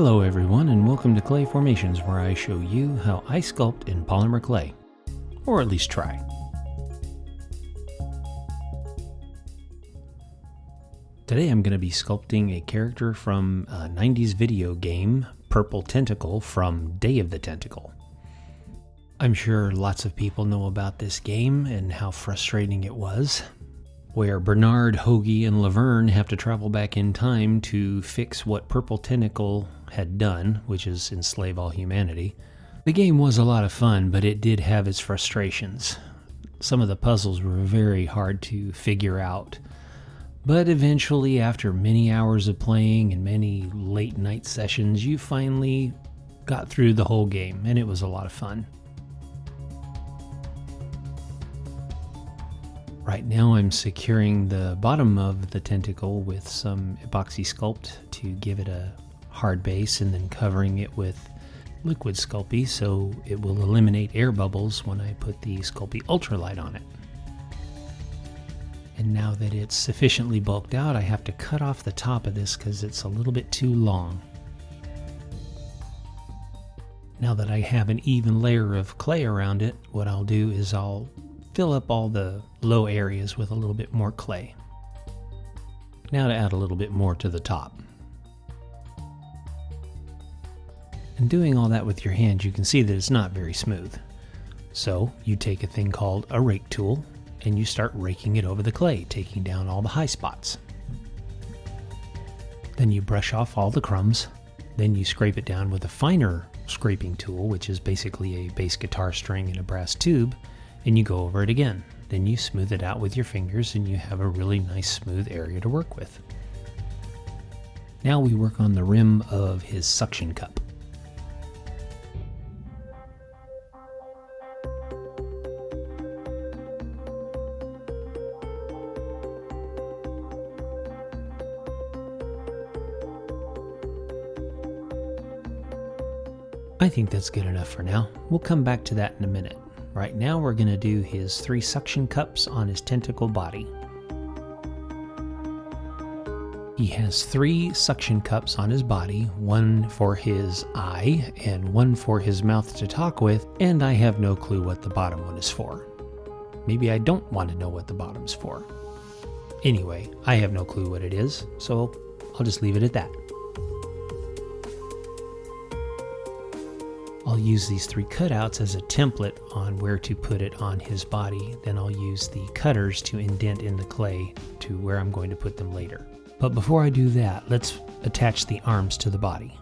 Hello everyone, and welcome to Clay Formations, where I show you how I sculpt in polymer clay. Or at least try. Today I'm going to be sculpting a character from a 90s video game, Purple Tentacle from Day of the Tentacle. I'm sure lots of people know about this game and how frustrating it was, where Bernard, Hoagie, and Laverne have to travel back in time to fix what Purple Tentacle had done, which is enslave all humanity. The game was a lot of fun, but it did have its frustrations. Some of the puzzles were very hard to figure out. But eventually, after many hours of playing and many late night sessions, you finally got through the whole game, and it was a lot of fun. Right now I'm securing the bottom of the tentacle with some Epoxy Sculpt to give it a hard base, and then covering it with liquid Sculpey so it will eliminate air bubbles when I put the Sculpey Ultralight on it. And now that it's sufficiently bulked out, I have to cut off the top of this because it's a little bit too long. Now that I have an even layer of clay around it, what I'll do is I'll fill up all the low areas with a little bit more clay. Now to add a little bit more to the top. And doing all that with your hand, you can see that it's not very smooth. So you take a thing called a rake tool and you start raking it over the clay, taking down all the high spots. Then you brush off all the crumbs. Then you scrape it down with a finer scraping tool, which is basically a bass guitar string and a brass tube, and you go over it again. Then you smooth it out with your fingers and you have a really nice smooth area to work with. Now we work on the rim of his suction cup. I think that's good enough for now. We'll come back to that in a minute. Right now we're going to do his 3 suction cups on his tentacle body. He has 3 suction cups on his body, one for his eye and one for his mouth to talk with, and I have no clue what the bottom one is for. Maybe I don't want to know what the bottom's for. Anyway, I have no clue what it is, so I'll just leave it at that. I'll use these 3 cutouts as a template on where to put it on his body. Then I'll use the cutters to indent in the clay to where I'm going to put them later. But before I do that, let's attach the arms to the body.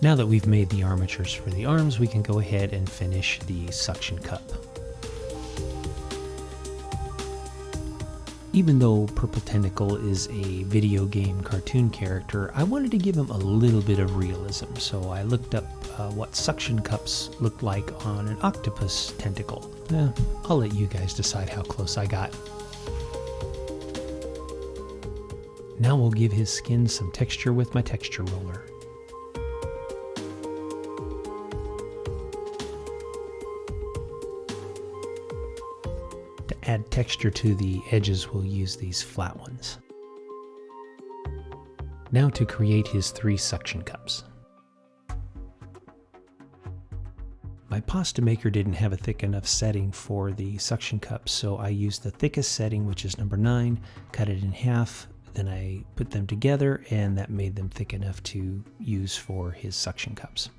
Now that we've made the armatures for the arms, we can go ahead and finish the suction cup. Even though Purple Tentacle is a video game cartoon character, I wanted to give him a little bit of realism, so I looked up what suction cups looked like on an octopus tentacle. I'll let you guys decide how close I got. Now we'll give his skin some texture with my texture roller. Add texture to the edges, we'll use these flat ones. Now to create his 3 suction cups. My pasta maker didn't have a thick enough setting for the suction cups, so I used the thickest setting, which is number 9, cut it in half, then I put them together, and that made them thick enough to use for his suction cups.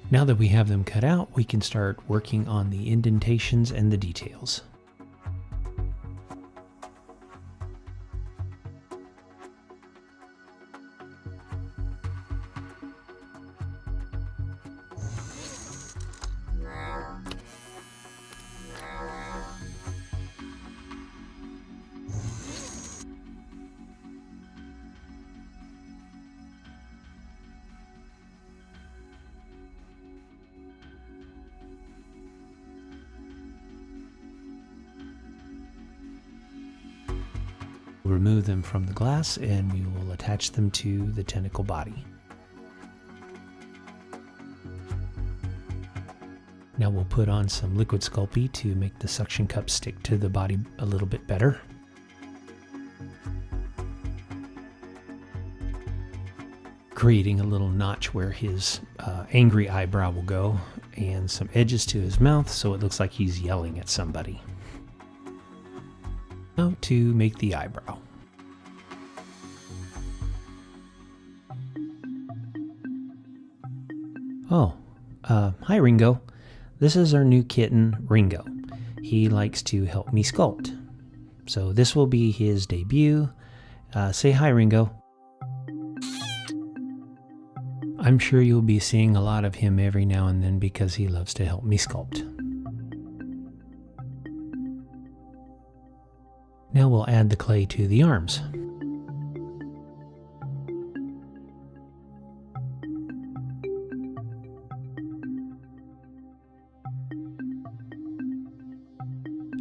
Now that we have them cut out, we can start working on the indentations and the details. Remove them from the glass and we will attach them to the tentacle body. Now we'll put on some liquid Sculpey to make the suction cup stick to the body a little bit better. Creating a little notch where his angry eyebrow will go, and some edges to his mouth so it looks like he's yelling at somebody. Now to make the eyebrow. Oh, hi Ringo. This is our new kitten, Ringo. He likes to help me sculpt. So this will be his debut. Say hi, Ringo. I'm sure you'll be seeing a lot of him every now and then because he loves to help me sculpt. Now we'll add the clay to the arms.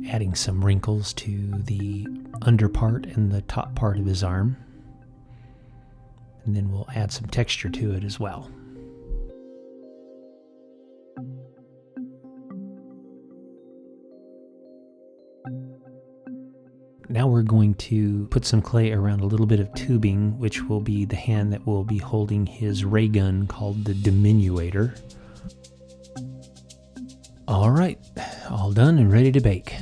Adding some wrinkles to the under part and the top part of his arm. And then we'll add some texture to it as well. Now we're going to put some clay around a little bit of tubing, which will be the hand that will be holding his ray gun called the diminuator. All right, all done and ready to bake.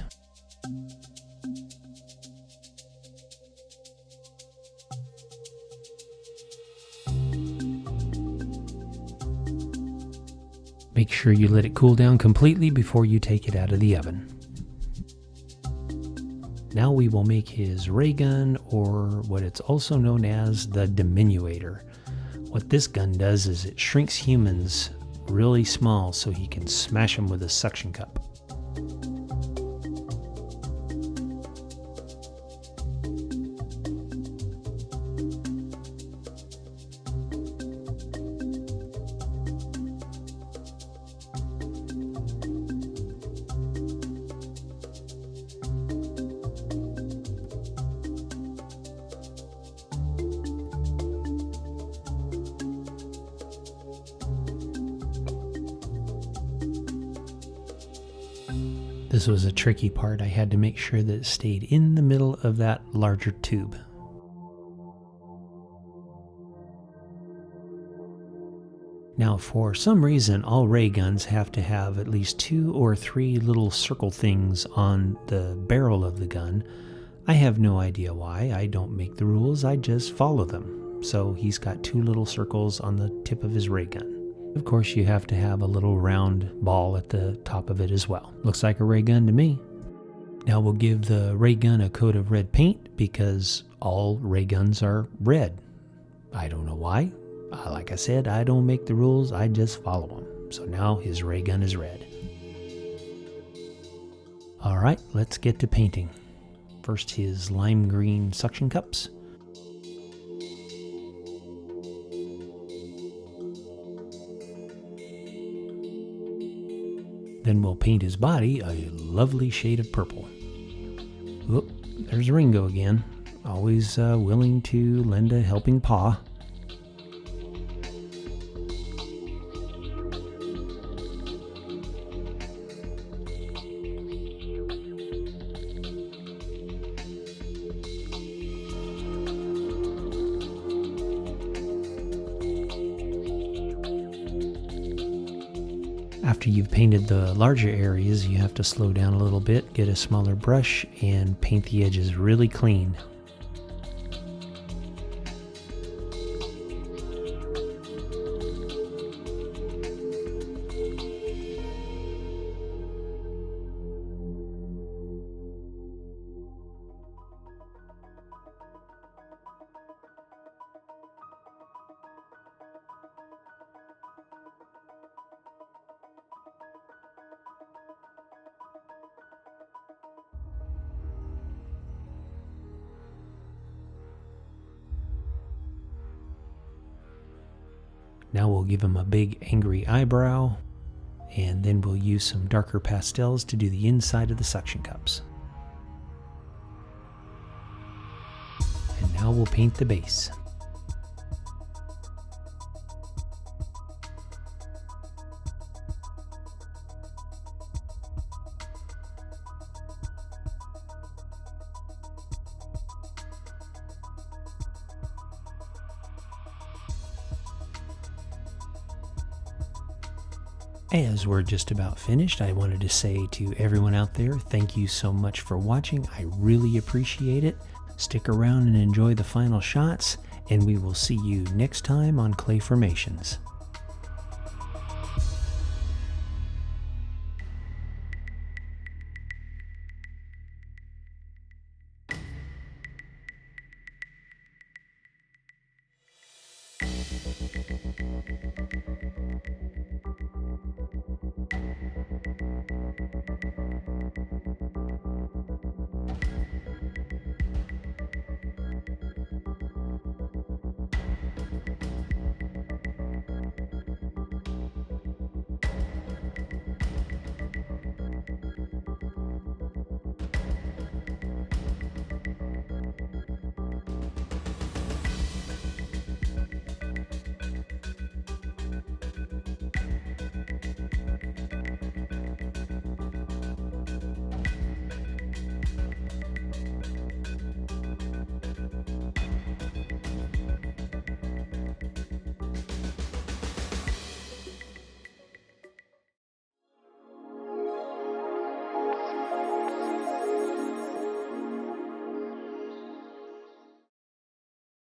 Make sure you let it cool down completely before you take it out of the oven. Now we will make his ray gun, or what it's also known as the diminuator. What this gun does is it shrinks humans really small so he can smash them with a suction cup. This was a tricky part. I had to make sure that it stayed in the middle of that larger tube. Now, for some reason, all ray guns have to have at least 2 or 3 little circle things on the barrel of the gun. I have no idea why. I don't make the rules, I just follow them. So he's got 2 little circles on the tip of his ray gun. Of course, you have to have a little round ball at the top of it as well. Looks like a ray gun to me. Now we'll give the ray gun a coat of red paint because all ray guns are red. I don't know why. Like I said, I don't make the rules, I just follow them. So now his ray gun is red. All right, let's get to painting. First, his lime green suction cups. Then we'll paint his body a lovely shade of purple. Oop, there's Ringo again, always willing to lend a helping paw. After you've painted the larger areas, you have to slow down a little bit, get a smaller brush, and paint the edges really clean. Now we'll give him a big angry eyebrow, and then we'll use some darker pastels to do the inside of the suction cups. now we'll paint the base. As we're just about finished, I wanted to say to everyone out there, thank you so much for watching. I really appreciate it. Stick around and enjoy the final shots, and we will see you next time on Clay Formations.